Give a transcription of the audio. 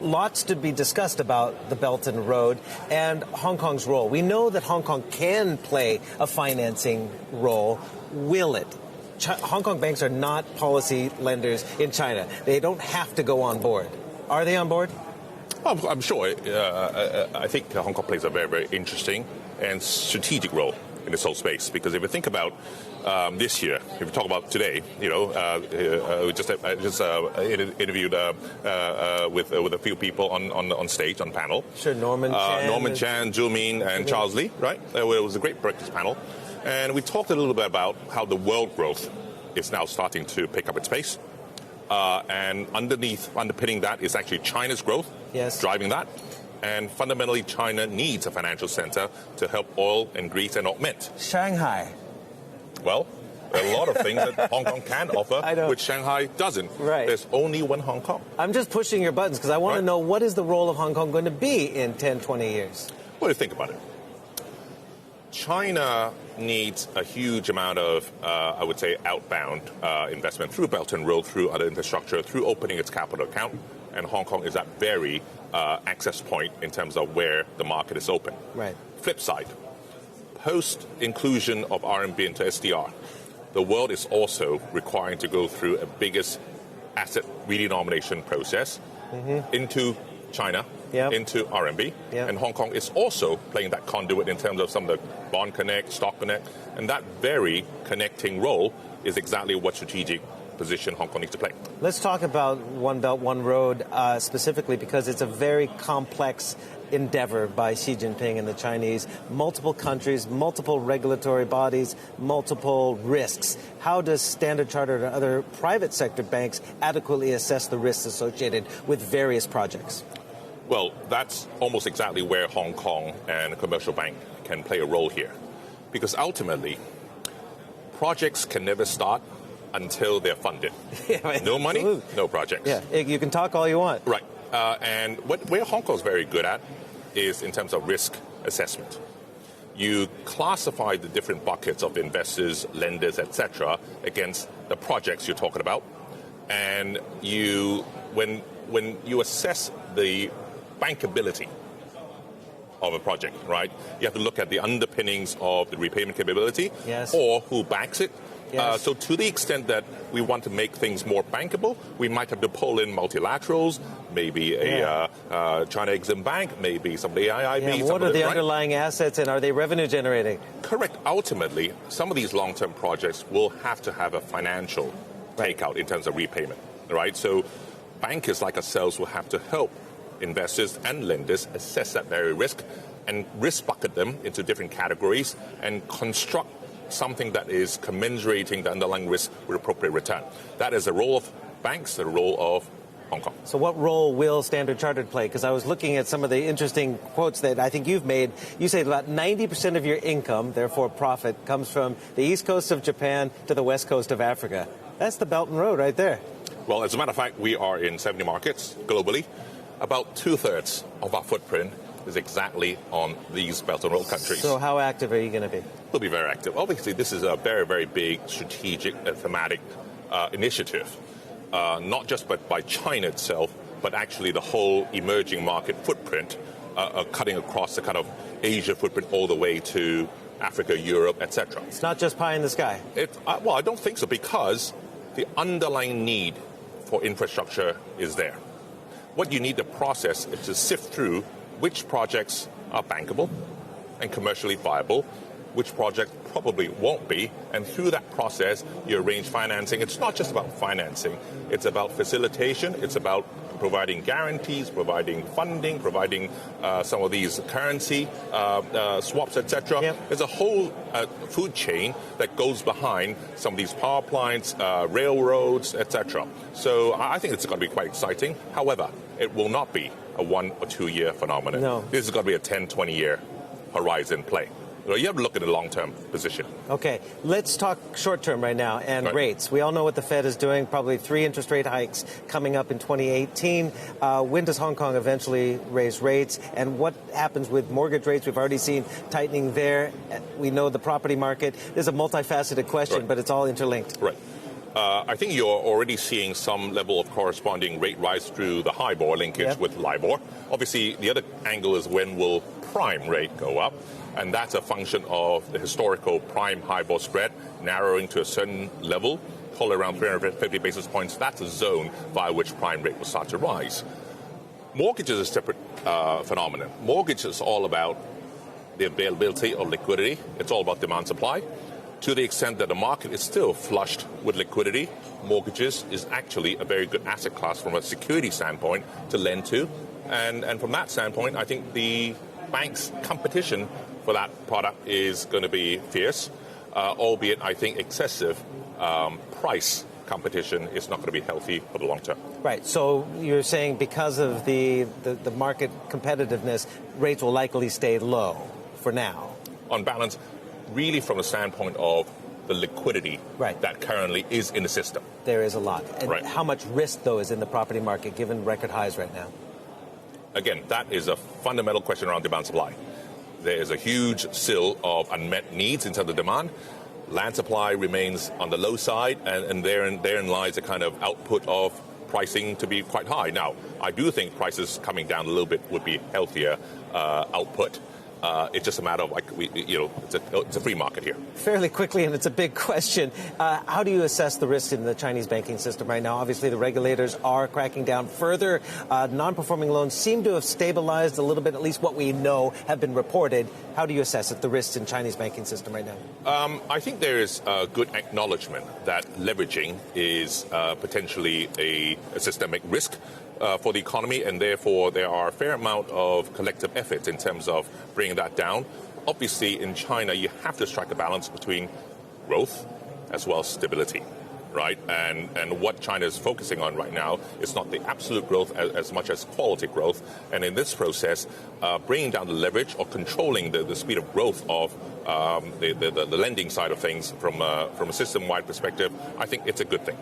Lots to be discussed about the Belt and Road and Hong Kong's role. We know that Hong Kong can play a financing role. Will it? Hong Kong banks are not policy lenders in China. They don't have to go on board. Are they on board? I'm sure. I think Hong Kong plays a very, very interesting and strategic role in this whole space. Because if you think about this year, if you talk about today, I just interviewed with a few people on stage, on panel. Sure, Norman Chan, Zhu Min, and Charles Lee, right? It was a great breakfast panel. And we talked a little bit about how the world growth is now starting to pick up its pace. And underpinning that is actually China's growth, driving that. And fundamentally, China needs a financial center to help oil and grease and augment. Shanghai. Well, there are a lot of things that Hong Kong can offer, which Shanghai doesn't. Right. There's only one Hong Kong. I'm just pushing your buttons because I want to know, what is the role of Hong Kong going to be in 10, 20 years? What do you think about it? China needs a huge amount of, I would say, outbound investment through Belt and Road, through other infrastructure, through opening its capital account. And Hong Kong is that very access point in terms of where the market is open. Right. Flip side, post-inclusion of RMB into SDR, the world is also requiring to go through a biggest asset redenomination process into China, into RMB, and Hong Kong is also playing that conduit in terms of some of the Bond Connect, Stock Connect, and that very connecting role is exactly what strategic position Hong Kong needs to play. Let's talk about One Belt, One Road specifically because it's a very complex endeavor by Xi Jinping and the Chinese. Multiple countries, multiple regulatory bodies, multiple risks. How does Standard Chartered and other private sector banks adequately assess the risks associated with various projects? Well, that's almost exactly where Hong Kong and a commercial bank can play a role here. Because ultimately, projects can never start until they're funded. No money, no projects. Yeah, you can talk all you want. Right. And where Hong Kong is very good at is in terms of risk assessment. You classify the different buckets of investors, lenders, etc., against the projects you're talking about. And when you assess the bankability of a project, right, you have to look at the underpinnings of the repayment capability or who backs it. So to the extent that we want to make things more bankable, we might have to pull in multilaterals, maybe a China Exim Bank, maybe some of the IIB. What are the underlying assets and are they revenue generating? Correct. Ultimately, some of these long-term projects will have to have a financial takeout in terms of repayment, right? So bankers like ourselves will have to help investors and lenders assess that very risk and risk bucket them into different categories and construct something that is commensurating the underlying risk with appropriate return. That is the role of banks, the role of Hong Kong. So what role will Standard Chartered play? Because I was looking at some of the interesting quotes that I think you've made. You say about 90% of your income, therefore profit, comes from the east coast of Japan to the west coast of Africa. That's the Belt and Road right there. Well, as a matter of fact, we are in 70 markets globally. About 2/3 of our footprint is exactly on these Belt and Road countries. So how active are you going to be? We'll be very active. Obviously, this is a very, very big strategic thematic initiative, not just by China itself, but actually the whole emerging market footprint, cutting across the kind of Asia footprint all the way to Africa, Europe, etc. It's not just pie in the sky. Well, I don't think so, because the underlying need for infrastructure is there. What you need to process is to sift through which projects are bankable and commercially viable, which projects probably won't be, and through that process, you arrange financing. It's not just about financing. It's about facilitation. It's about providing guarantees, providing funding, providing some of these currency swaps, etc. There's a whole food chain that goes behind some of these power plants, railroads, etc. So I think it's going to be quite exciting. However, it will not be a 1 or 2 year phenomenon. No. This is going to be a 10, 20 year horizon play. You have to look at the long-term position. Okay, let's talk short-term right now and rates. We all know what the Fed is doing, probably 3 interest rate hikes coming up in 2018. When does Hong Kong eventually raise rates? And what happens with mortgage rates? We've already seen tightening there. We know the property market. There's a multifaceted question, but it's all interlinked. Right. I think you're already seeing some level of corresponding rate rise through the HIBOR linkage with LIBOR. Obviously, the other angle is when will prime rate go up? And that's a function of the historical prime HIBOR spread narrowing to a certain level, probably around 350 basis points. That's a zone by which prime rate will start to rise. Mortgage is a separate phenomenon. Mortgage is all about the availability of liquidity. It's all about demand supply. To the extent that the market is still flushed with liquidity, mortgages is actually a very good asset class from a security standpoint to lend to. And from that standpoint, I think the bank's competition for that product is going to be fierce, albeit I think excessive price competition is not going to be healthy for the long term. Right. So you're saying because of the market competitiveness, rates will likely stay low for now? On balance, really from the standpoint of the liquidity that currently is in the system. There is a lot. And how much risk, though, is in the property market given record highs right now? Again, that is a fundamental question around demand supply. There is a huge sill of unmet needs in terms of demand. Land supply remains on the low side, and therein lies a kind of output of pricing to be quite high. Now, I do think prices coming down a little bit would be healthier output. It's just a matter of it's a free market here. Fairly quickly, and it's a big question. How do you assess the risk in the Chinese banking system right now? Obviously, the regulators are cracking down further. Non-performing loans seem to have stabilized a little bit, at least what we know have been reported. How do you assess it, the risks in Chinese banking system right now? I think there is a good acknowledgement that leveraging is potentially a systemic risk for the economy, and therefore there are a fair amount of collective efforts in terms of bringing that down. Obviously, in China, you have to strike a balance between growth as well as stability, right? And what China is focusing on right now is not the absolute growth as much as quality growth. And in this process, bringing down the leverage or controlling the speed of growth of the lending side of things from a system-wide perspective, I think it's a good thing.